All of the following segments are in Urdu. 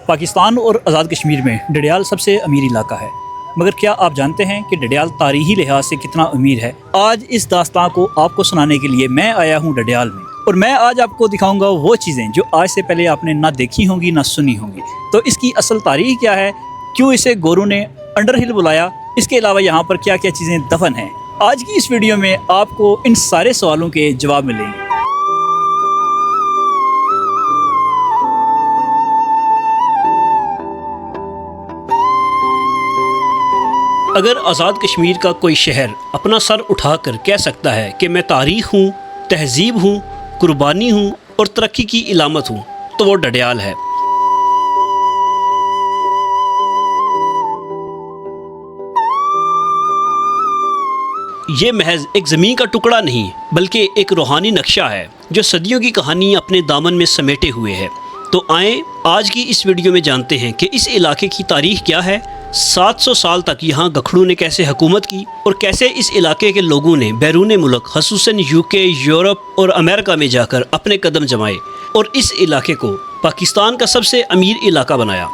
پاکستان اور آزاد کشمیر میں ڈڈیال سب سے امیر علاقہ ہے، مگر کیا آپ جانتے ہیں کہ ڈڈیال تاریخی لحاظ سے کتنا امیر ہے؟ آج اس داستان کو آپ کو سنانے کے لیے میں آیا ہوں ڈڈیال میں، اور میں آج آپ کو دکھاؤں گا وہ چیزیں جو آج سے پہلے آپ نے نہ دیکھی ہوں گی نہ سنی ہوں گی۔ تو اس کی اصل تاریخ کیا ہے، کیوں اسے گورو نے انڈر ہل بلایا، اس کے علاوہ یہاں پر کیا کیا چیزیں دفن ہیں، آج کی اس ویڈیو میں آپ کو ان سارے سوالوں کے جواب ملیں گے۔ اگر آزاد کشمیر کا کوئی شہر اپنا سر اٹھا کر کہہ سکتا ہے کہ میں تاریخ ہوں، تہذیب ہوں، قربانی ہوں اور ترقی کی علامت ہوں، تو وہ ڈڈیال ہے۔ یہ محض ایک زمین کا ٹکڑا نہیں بلکہ ایک روحانی نقشہ ہے جو صدیوں کی کہانی اپنے دامن میں سمیٹے ہوئے ہے۔ تو آئیں آج کی اس ویڈیو میں جانتے ہیں کہ اس علاقے کی تاریخ کیا ہے، 700 سال تک یہاں گکھڑوں نے کیسے حکومت کی، اور کیسے اس علاقے کے لوگوں نے بیرون ملک خصوصاً UK، یورپ اور امریکہ میں جا کر اپنے قدم جمائے اور اس علاقے کو پاکستان کا سب سے امیر علاقہ بنایا۔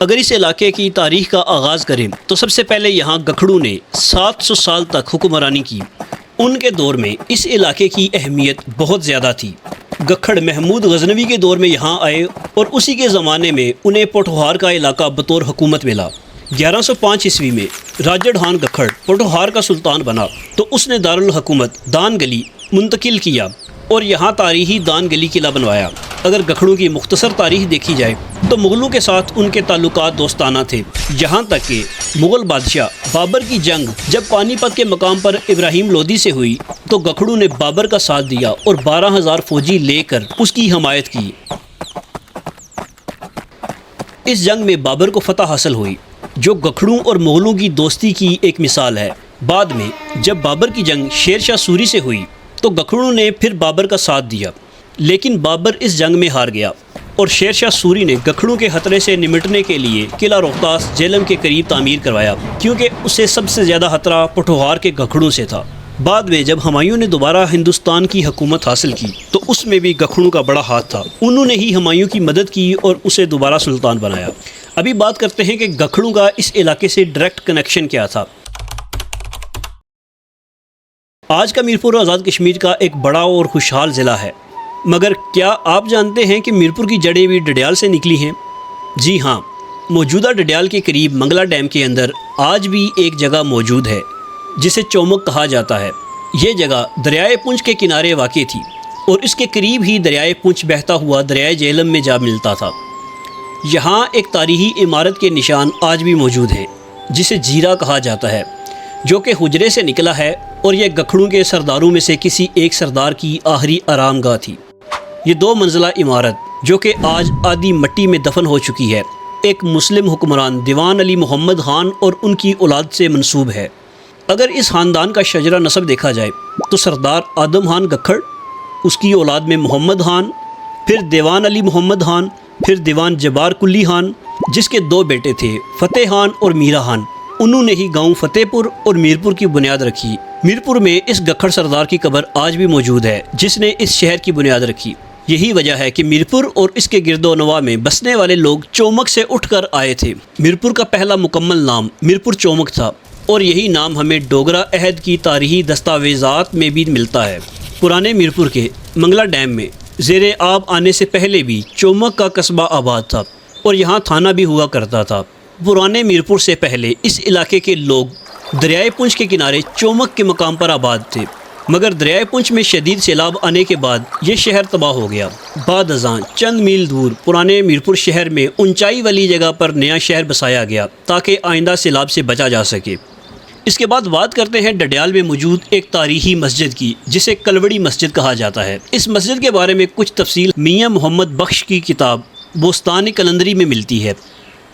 اگر اس علاقے کی تاریخ کا آغاز کریں تو سب سے پہلے یہاں گکھڑوں نے 700 سال تک حکمرانی کی۔ ان کے دور میں اس علاقے کی اہمیت بہت زیادہ تھی۔ گکھڑ محمود غزنوی کے دور میں یہاں آئے اور اسی کے زمانے میں انہیں پوٹھوہار کا علاقہ بطور حکومت ملا۔ 1105 عیسوی میں راجہ ڈھان گکھڑ پوٹھوہار کا سلطان بنا تو اس نے دارالحکومت دان گلی منتقل کیا اور یہاں تاریخی دان گلی قلعہ بنوایا۔ اگر گکھڑوں کی مختصر تاریخ دیکھی جائے تو مغلوں کے ساتھ ان کے تعلقات دوستانہ تھے، یہاں تک کہ مغل بادشاہ بابر کی جنگ جب پانی پت کے مقام پر ابراہیم لودھی سے ہوئی تو گکھڑوں نے بابر کا ساتھ دیا اور 12,000 فوجی لے کر اس کی حمایت کی۔ اس جنگ میں بابر کو فتح حاصل ہوئی جو گکھڑوں اور مغلوں کی دوستی کی ایک مثال ہے۔ بعد میں جب بابر کی جنگ شیر شاہ سوری سے ہوئی تو گکھڑوں نے پھر بابر کا ساتھ دیا، لیکن بابر اس جنگ میں ہار گیا اور شیر شاہ سوری نے گکھڑوں کے خطرے سے نمٹنے کے لیے قلعہ روہتاس جہلم کے قریب تعمیر کروایا، کیونکہ اسے سب سے زیادہ خطرہ پوٹھوہار کے گکھڑوں سے تھا۔ بعد میں جب ہمایوں نے دوبارہ ہندوستان کی حکومت حاصل کی تو اس میں بھی گکھڑوں کا بڑا ہاتھ تھا، انہوں نے ہی ہمایوں کی مدد کی اور اسے دوبارہ سلطان بنایا۔ ابھی بات کرتے ہیں کہ گکھڑوں کا اس علاقے سے ڈائریکٹ کنیکشن کیا تھا۔ آج کا میرپور آزاد کشمیر کا ایک بڑا اور خوشحال ضلع ہے، مگر کیا آپ جانتے ہیں کہ میرپور کی جڑیں بھی ڈڈیال سے نکلی ہیں؟ جی ہاں، موجودہ ڈڈیال کے قریب منگلا ڈیم کے اندر آج بھی ایک جگہ موجود ہے جسے چومک کہا جاتا ہے۔ یہ جگہ دریائے پونچھ کے کنارے واقع تھی اور اس کے قریب ہی دریائے پونچھ بہتا ہوا دریائے جہلم میں جا ملتا تھا۔ یہاں ایک تاریخی عمارت کے نشان آج بھی موجود ہیں جسے جیرا کہا جاتا ہے، جو کہ حجرے سے نکلا ہے اور یہ گکھڑوں کے سرداروں میں سے کسی ایک سردار کی آخری آرام گاہ تھی۔ یہ 2 منزلہ عمارت جو کہ آج آدھی مٹی میں دفن ہو چکی ہے، ایک مسلم حکمران دیوان علی محمد خان اور ان کی اولاد سے منسوب ہے۔ اگر اس خاندان کا شجرہ نسب دیکھا جائے تو سردار آدم خان گکھڑ، اس کی اولاد میں محمد خان، پھر دیوان علی محمد خان، پھر دیوان جبار کلی خان جس کے 2 بیٹے تھے فتح خان اور میرا خان، انہوں نے ہی گاؤں فتح پور اور میرپور کی بنیاد رکھی۔ میرپور میں اس گکھڑ سردار کی قبر آج بھی موجود ہے جس نے اس شہر کی بنیاد رکھی۔ یہی وجہ ہے کہ میرپور اور اس کے گرد و نواح میں بسنے والے لوگ چومک سے اٹھ کر آئے تھے۔ میرپور کا پہلا مکمل نام میرپور چومک تھا اور یہی نام ہمیں ڈوگرا عہد کی تاریخی دستاویزات میں بھی ملتا ہے۔ پرانے میرپور کے منگلا ڈیم میں زیر آب آنے سے پہلے بھی چومک کا قصبہ آباد تھا اور یہاں تھانہ بھی ہوا کرتا تھا۔ پرانے میرپور سے پہلے اس علاقے کے لوگ دریائے پونچھ کے کنارے چومک کے مقام پر آباد تھے، مگر دریائے پونچھ میں شدید سیلاب آنے کے بعد یہ شہر تباہ ہو گیا۔ بعد ازاں چند میل دور پرانے میرپور شہر میں اونچائی والی جگہ پر نیا شہر بسایا گیا تاکہ آئندہ سیلاب سے بچا جا سکے۔ اس کے بعد بات کرتے ہیں ڈڈیال میں موجود ایک تاریخی مسجد کی جسے کلوڑی مسجد کہا جاتا ہے۔ اس مسجد کے بارے میں کچھ تفصیل میاں محمد بخش کی کتاب بوستان قلندری میں ملتی ہے۔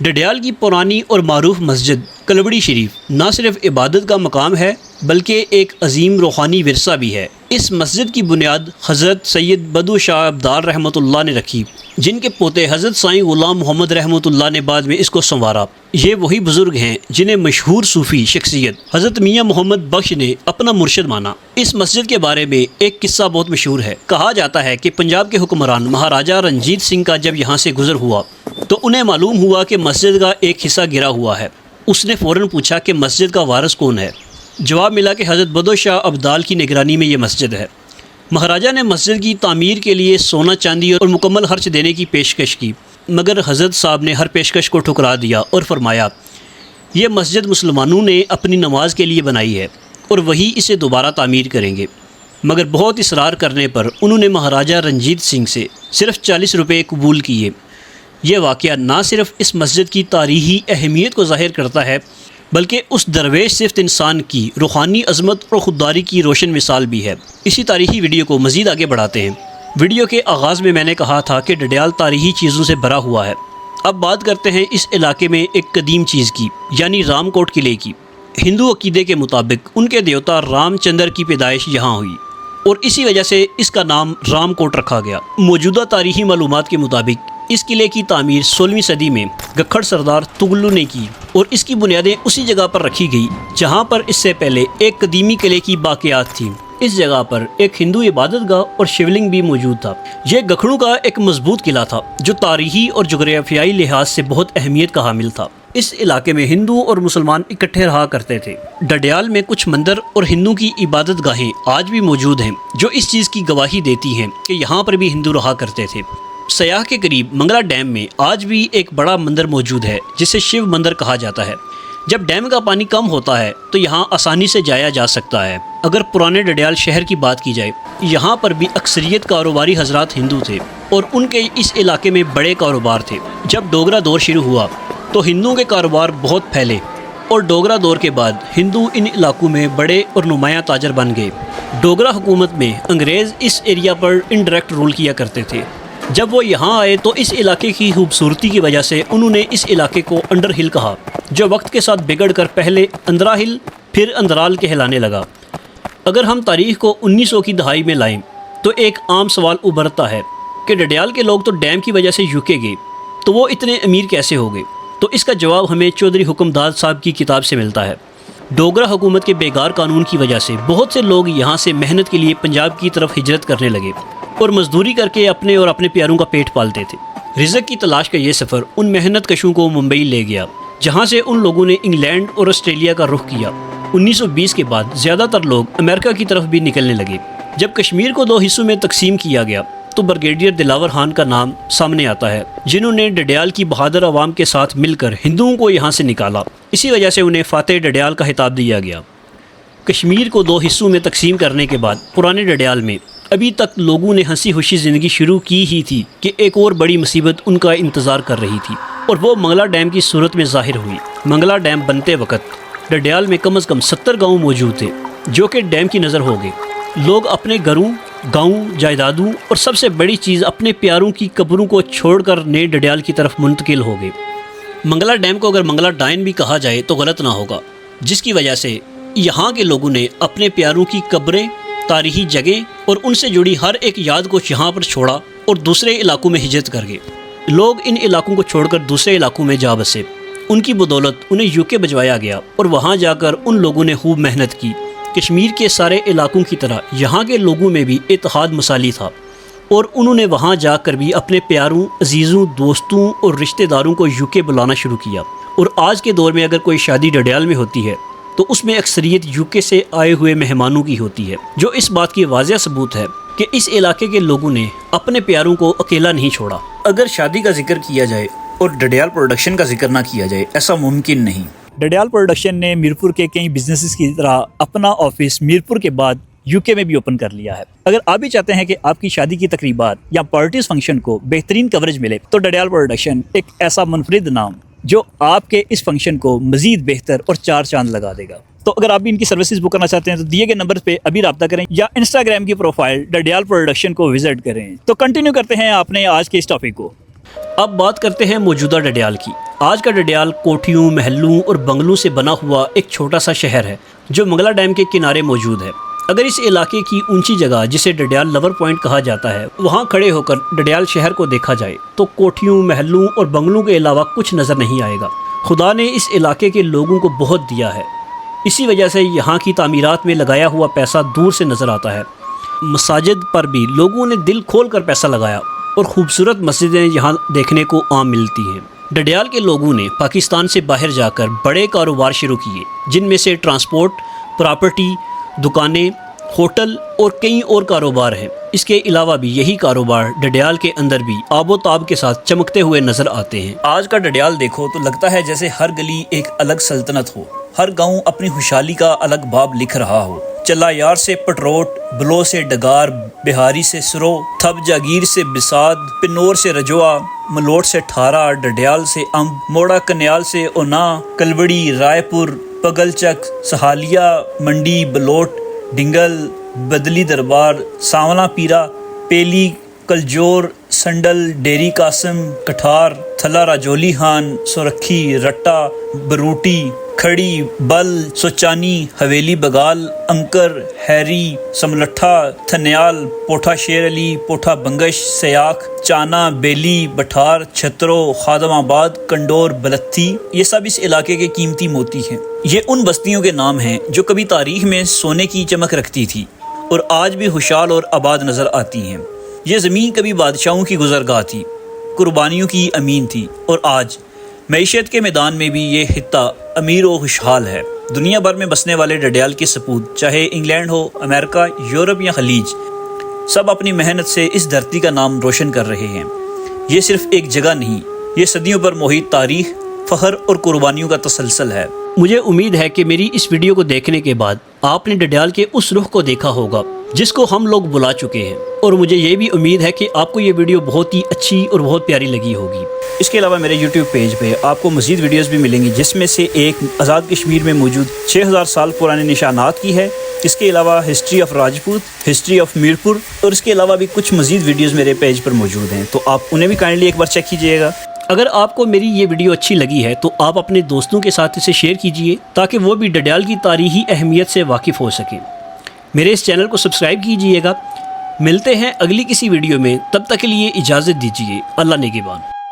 ڈڈیال کی پرانی اور معروف مسجد کلوڑی شریف نہ صرف عبادت کا مقام ہے بلکہ ایک عظیم روحانی ورثہ بھی ہے۔ اس مسجد کی بنیاد حضرت سید بدو شاہ ابدال رحمۃ اللہ نے رکھی، جن کے پوتے حضرت سائیں غلام محمد رحمۃ اللہ نے بعد میں اس کو سنوارا۔ یہ وہی بزرگ ہیں جنہیں مشہور صوفی شخصیت حضرت میاں محمد بخش نے اپنا مرشد مانا۔ اس مسجد کے بارے میں ایک قصہ بہت مشہور ہے۔ کہا جاتا ہے کہ پنجاب کے حکمران مہاراجہ رنجیت سنگھ کا جب یہاں سے گزر ہوا تو انہیں معلوم ہوا کہ مسجد کا ایک حصہ گرا ہوا ہے۔ اس نے فوراً پوچھا کہ مسجد کا وارث کون ہے۔ جواب ملا کہ حضرت بدو شاہ ابدال کی نگرانی میں یہ مسجد ہے۔ مہاراجہ نے مسجد کی تعمیر کے لیے سونا چاندی اور مکمل خرچ دینے کی پیشکش کی، مگر حضرت صاحب نے ہر پیشکش کو ٹھکرا دیا اور فرمایا یہ مسجد مسلمانوں نے اپنی نماز کے لیے بنائی ہے اور وہی اسے دوبارہ تعمیر کریں گے۔ مگر بہت اصرار کرنے پر انہوں نے مہاراجہ رنجیت سنگھ سے صرف 40 روپے قبول کیے۔ یہ واقعہ نہ صرف اس مسجد کی تاریخی اہمیت کو ظاہر کرتا ہے بلکہ اس درویش صفت انسان کی روحانی عظمت اور خودداری کی روشن مثال بھی ہے۔ اسی تاریخی ویڈیو کو مزید آگے بڑھاتے ہیں۔ ویڈیو کے آغاز میں نے کہا تھا کہ ڈڈیال تاریخی چیزوں سے بھرا ہوا ہے۔ اب بات کرتے ہیں اس علاقے میں ایک قدیم چیز کی، یعنی رام کوٹ قلعے کی۔ ہندو عقیدے کے مطابق ان کے دیوتا رام چندر کی پیدائش یہاں ہوئی اور اسی وجہ سے اس کا نام رام کوٹ رکھا گیا۔ موجودہ تاریخی معلومات کے مطابق اس قلعے کی تعمیر 16ویں صدی میں گکھڑ سردار تغلو نے کی اور اس کی بنیادیں اسی جگہ پر رکھی گئی جہاں پر اس سے پہلے ایک قدیمی قلعے کی باقیات تھیں۔ اس جگہ پر ایک ہندو عبادت گاہ اور شیولنگ بھی موجود تھا۔ یہ گکھڑوں کا ایک مضبوط قلعہ تھا جو تاریخی اور جغرافیائی لحاظ سے بہت اہمیت کا حامل تھا۔ اس علاقے میں ہندو اور مسلمان اکٹھے رہا کرتے تھے۔ ڈڈیال میں کچھ مندر اور ہندو کی عبادت گاہیں آج بھی موجود ہیں جو اس چیز کی گواہی دیتی ہیں کہ یہاں پر بھی ہندو رہا کرتے تھے۔ سیاح کے قریب منگلا ڈیم میں آج بھی ایک بڑا مندر موجود ہے جسے شیو مندر کہا جاتا ہے۔ جب ڈیم کا پانی کم ہوتا ہے تو یہاں آسانی سے جایا جا سکتا ہے۔ اگر پرانے ڈڈیال شہر کی بات کی جائے، یہاں پر بھی اکثریت کاروباری حضرات ہندو تھے اور ان کے اس علاقے میں بڑے کاروبار تھے۔ جب ڈوگرا دور شروع ہوا تو ہندوؤں کے کاروبار بہت پھیلے اور ڈوگرا دور کے بعد ہندو ان علاقوں میں بڑے اور نمایاں تاجر بن گئے۔ ڈوگرا حکومت میں انگریز اس ایریا پر انڈائریکٹ رول کیا کرتے تھے۔ جب وہ یہاں آئے تو اس علاقے کی خوبصورتی کی وجہ سے انہوں نے اس علاقے کو انڈر ہل کہا، جو وقت کے ساتھ بگڑ کر پہلے اندرا ہل پھر اندرال کہلانے لگا۔ اگر ہم تاریخ کو 1900 کی دہائی میں لائیں تو ایک عام سوال ابھرتا ہے کہ ڈڈیال کے لوگ تو ڈیم کی وجہ سے یوکے گئے، تو وہ اتنے امیر کیسے ہو گئے؟ تو اس کا جواب ہمیں چودھری حکمداد صاحب کی کتاب سے ملتا ہے۔ ڈوگرا حکومت کے بیگار قانون کی وجہ سے بہت سے لوگ یہاں سے محنت کے لیے پنجاب کی طرف ہجرت کرنے لگے اور مزدوری کر کے اپنے اور اپنے پیاروں کا پیٹ پالتے تھے۔ رزق کی تلاش کا یہ سفر ان محنت کشوں کو ممبئی لے گیا، جہاں سے ان لوگوں نے انگلینڈ اور آسٹریلیا کا رخ کیا۔ 1920 کے بعد زیادہ تر لوگ امریکہ کی طرف بھی نکلنے لگے۔ جب کشمیر کو 2 حصوں میں تقسیم کیا گیا تو بریگیڈیئر دلاور خان کا نام سامنے آتا ہے، جنہوں نے ڈڈیال کی بہادر عوام کے ساتھ مل کر ہندوؤں کو یہاں سے نکالا۔ اسی وجہ سے انہیں فاتح ڈڈیال کا خطاب دیا گیا۔ کشمیر کو 2 حصوں میں تقسیم کرنے کے بعد پرانے ڈڈیال میں ابھی تک لوگوں نے ہنسی خوشی زندگی شروع کی ہی تھی کہ ایک اور بڑی مصیبت ان کا انتظار کر رہی تھی، اور وہ منگلا ڈیم کی صورت میں ظاہر ہوئی۔ منگلا ڈیم بنتے وقت ڈڈیال میں کم از کم 70 گاؤں موجود تھے جو کہ ڈیم کی نظر ہو گئے۔ لوگ اپنے گھروں، گاؤں، جائیدادوں اور سب سے بڑی چیز اپنے پیاروں کی قبروں کو چھوڑ کر نئے ڈڈیال کی طرف منتقل ہو گئے۔ منگلا ڈیم کو اگر منگلا ڈائن بھی کہا جائے تو غلط نہ ہوگا، جس کی وجہ سے یہاں کے لوگوں نے اپنے پیاروں کی قبریں، تاریخی جگہیں اور ان سے جڑی ہر ایک یاد کو یہاں پر چھوڑا اور دوسرے علاقوں میں ہجرت کر گئے۔ لوگ ان علاقوں کو چھوڑ کر دوسرے علاقوں میں جا بسے۔ ان کی بدولت انہیں یوکے بھجوایا گیا اور وہاں جا کر ان لوگوں نے خوب محنت کی۔ کشمیر کے سارے علاقوں کی طرح یہاں کے لوگوں میں بھی اتحاد مسالی تھا اور انہوں نے وہاں جا کر بھی اپنے پیاروں، عزیزوں، دوستوں اور رشتہ داروں کو یوکے بلانا شروع کیا۔ اور آج کے دور میں اگر کوئی شادی ڈڈیال میں ہوتی ہے تو اس میں اکثریت یوکے سے آئے ہوئے مہمانوں کی ہوتی ہے، جو اس بات کی واضح ثبوت ہے کہ اس علاقے کے لوگوں نے اپنے پیاروں کو اکیلا نہیں چھوڑا۔ اگر شادی کا ذکر کیا جائے اور ڈڈیال پروڈکشن کا ذکر نہ کیا جائے، ایسا ممکن نہیں۔ ڈڈیال پروڈکشن نے میرپور کے کئی بزنسز کی طرح اپنا آفس میرپور کے بعد یوکے میں بھی اوپن کر لیا ہے۔ اگر آپ بھی چاہتے ہیں کہ آپ کی شادی کی تقریبات یا پارٹیز فنکشن کو بہترین کوریج ملے تو ڈڈیال پروڈکشن ایک ایسا منفرد نام جو آپ کے اس فنکشن کو مزید بہتر اور 4 چاند لگا دے گا۔ تو اگر آپ بھی ان کی سروسز بک کرنا چاہتے ہیں تو دیے گئے نمبر پہ ابھی رابطہ کریں یا انسٹاگرام کی پروفائل ڈڈیال پروڈکشن کو وزٹ کریں۔ تو کنٹینیو کرتے ہیں اپنے آج کے اس ٹاپک کو۔ اب بات کرتے ہیں موجودہ ڈڈیال کی۔ آج کا ڈڈیال کوٹھیوں، محلوں اور بنگلوں سے بنا ہوا ایک چھوٹا سا شہر ہے جو منگلا ڈیم کے کنارے موجود ہے۔ اگر اس علاقے کی اونچی جگہ جسے ڈڈیال لور پوائنٹ کہا جاتا ہے وہاں کھڑے ہو کر ڈڈیال شہر کو دیکھا جائے تو کوٹھیوں، محلوں اور بنگلوں کے علاوہ کچھ نظر نہیں آئے گا۔ خدا نے اس علاقے کے لوگوں کو بہت دیا ہے، اسی وجہ سے یہاں کی تعمیرات میں لگایا ہوا پیسہ دور سے نظر آتا ہے۔ مساجد پر بھی لوگوں نے دل کھول کر پیسہ لگایا اور خوبصورت مسجدیں یہاں دیکھنے کو عام ملتی ہیں۔ ڈڈیال کے لوگوں نے پاکستان سے باہر جا کر بڑے کاروبار شروع کیے، جن میں سے ٹرانسپورٹ، پراپرٹی، دکانیں، ہوٹل اور کئی اور کاروبار ہیں۔ اس کے علاوہ بھی یہی کاروبار ڈڈیال کے اندر بھی آب و تاب کے ساتھ چمکتے ہوئے نظر آتے ہیں۔ آج کا ڈڈیال دیکھو تو لگتا ہے جیسے ہر گلی ایک الگ سلطنت ہو، ہر گاؤں اپنی خوشحالی کا الگ باب لکھ رہا ہو۔ چلا یار سے پٹروٹ، بلو سے ڈگار، بہاری سے سرو، تھب جاگیر سے بساد، پنور سے رجوا، ملوٹ سے ٹھارا، ڈڈیال سے امب، موڑا کنیال سے اونا، کلوڑی، رائے پور، پگل چک، سہالیہ، منڈی، بلوٹ، ڈنگل، بدلی دربار، ساولا پیرا، پیلی، کلجور، سنڈل، ڈیری قاسم، کٹھار، تھلا راجولی خان، سورکھی، رٹا، بروٹی، کھڑی، بل، سوچانی، حویلی بگال، انکر، ہیری، سملٹھا، تھنیال، پوٹھا شیر علی، پوٹھا بنگش، سیاخ، چانا، بیلی، بٹھار، چھترو، خادم آباد، کنڈور، بلتھی، یہ سب اس علاقے کے قیمتی موتی ہیں۔ یہ ان بستیوں کے نام ہیں جو کبھی تاریخ میں سونے کی چمک رکھتی تھی اور آج بھی خوشحال اور آباد نظر آتی ہیں۔ یہ زمین کبھی بادشاہوں کی گزرگاہ تھی، قربانیوں کی امین تھی، اور آج معیشت کے میدان میں بھی یہ خطہ امیر و خوشحال ہے۔ دنیا بھر میں بسنے والے ڈڈیال کے سپوت، چاہے انگلینڈ ہو، امریکہ، یورپ یا خلیج، سب اپنی محنت سے اس دھرتی کا نام روشن کر رہے ہیں۔ یہ صرف ایک جگہ نہیں، یہ صدیوں پر محیط تاریخ، فخر اور قربانیوں کا تسلسل ہے۔ مجھے امید ہے کہ میری اس ویڈیو کو دیکھنے کے بعد آپ نے ڈڈیال کے اس رخ کو دیکھا ہوگا جس کو ہم لوگ بلا چکے ہیں، اور مجھے یہ بھی امید ہے کہ آپ کو یہ ویڈیو بہت ہی اچھی اور بہت پیاری لگی ہوگی۔ اس کے علاوہ میرے یوٹیوب پیج پہ آپ کو مزید ویڈیوز بھی ملیں گی، جس میں سے ایک آزاد کشمیر میں موجود 6000 سال پرانے نشانات کی ہے۔ اس کے علاوہ history of Rajput, history of Mirpur, اور اس کے علاوہ بھی کچھ مزید ویڈیوز میرے پیج پر موجود ہیں، تو آپ انہیں بھی کائنڈلی ایک بار چیک کیجئے گا۔ اگر آپ کو میری یہ ویڈیو اچھی لگی ہے تو آپ اپنے دوستوں کے ساتھ اسے شیئر کیجئے تاکہ وہ بھی ڈڈیال کی تاریخی اہمیت سے واقف ہو سکیں۔ میرے اس چینل کو سبسکرائب کیجئے گا۔ ملتے ہیں اگلی کسی ویڈیو میں، تب تک کے لیے اجازت دیجیے۔ اللہ نگہبان۔